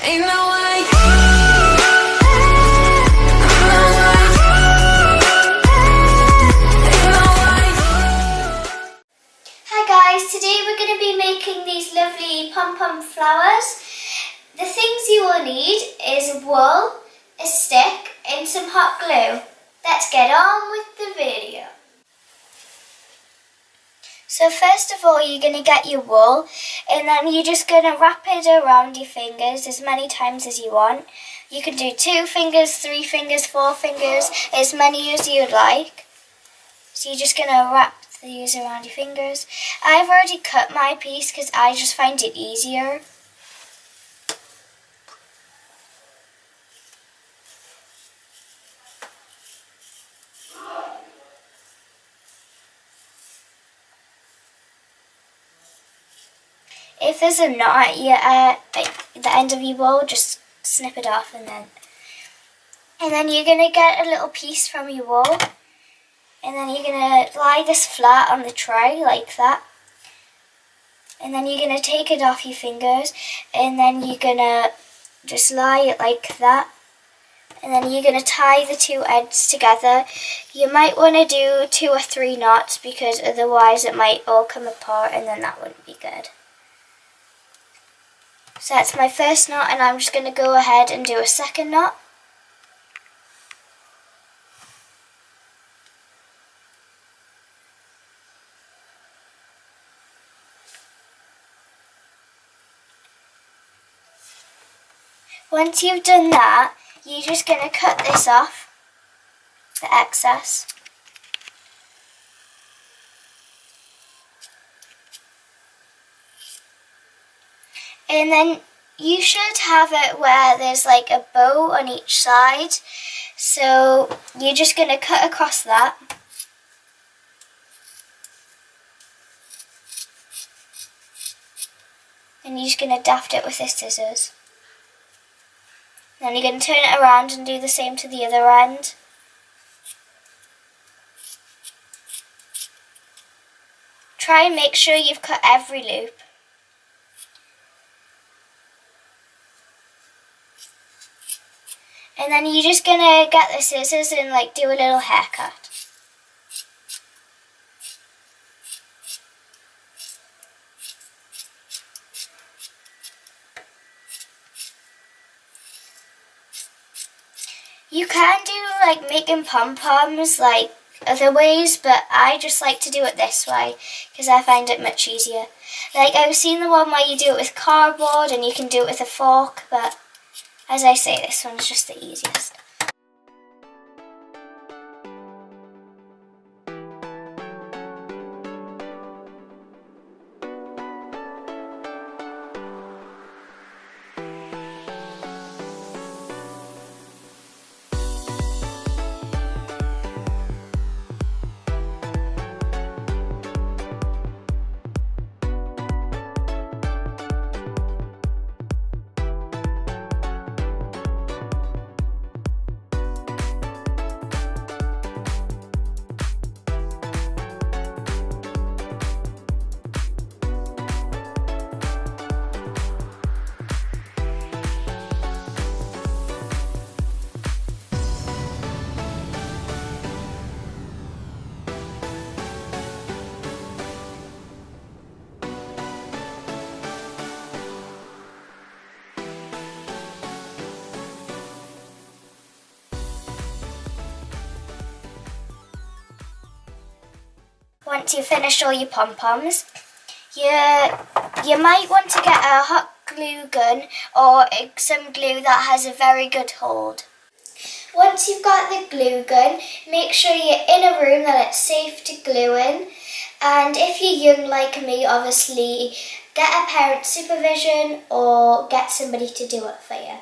Ain't no way. Hi guys, today we're going to be making these lovely pom-pom flowers. The things you will need is wool, a stick and some hot glue. Let's get on with the video. So first of all, you're going to get your wool and then you're just going to wrap it around your fingers as many times as you want. You can do 2 fingers, 3 fingers, 4 fingers, as many as you'd like. So you're just going to wrap these around your fingers. I've already cut my piece because I just find it easier. If there's a knot at the end of your wool, just snip it off and then you're going to get a little piece from your wool and then you're going to lie this flat on the tray like that. And then you're going to take it off your fingers and then you're going to just lie it like that. And then you're going to tie the 2 ends together. You might want to do 2 or 3 knots because otherwise it might all come apart and then that wouldn't be good. So that's my first knot and I'm just going to go ahead and do a second knot. Once you've done that, you're just going to cut this off, the excess. And then you should have it where there's like a bow on each side. So you're just going to cut across that. And you're just going to daft it with the scissors. Then you're going to turn it around and do the same to the other end. Try and make sure you've cut every loop. And then you're just going to get the scissors and like do a little haircut. You can do like making pom-poms like other ways, but I just like to do it this way because I find it much easier. Like I've seen the one where you do it with cardboard and you can do it with a fork, but as I say, this one's just the easiest. Once you've finished all your pom-poms, you might want to get a hot glue gun or some glue that has a very good hold. Once you've got the glue gun, make sure you're in a room that it's safe to glue in. And if you're young like me, obviously, get a parent's supervision or get somebody to do it for you.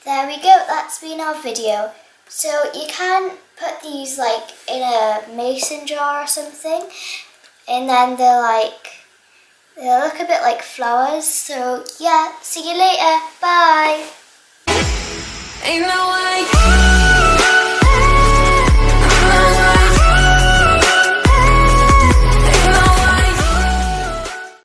There we go, that's been our video. So you can put these like in a mason jar or something, and then they'll look a bit like flowers. So yeah, see you later, bye! Ain't no way.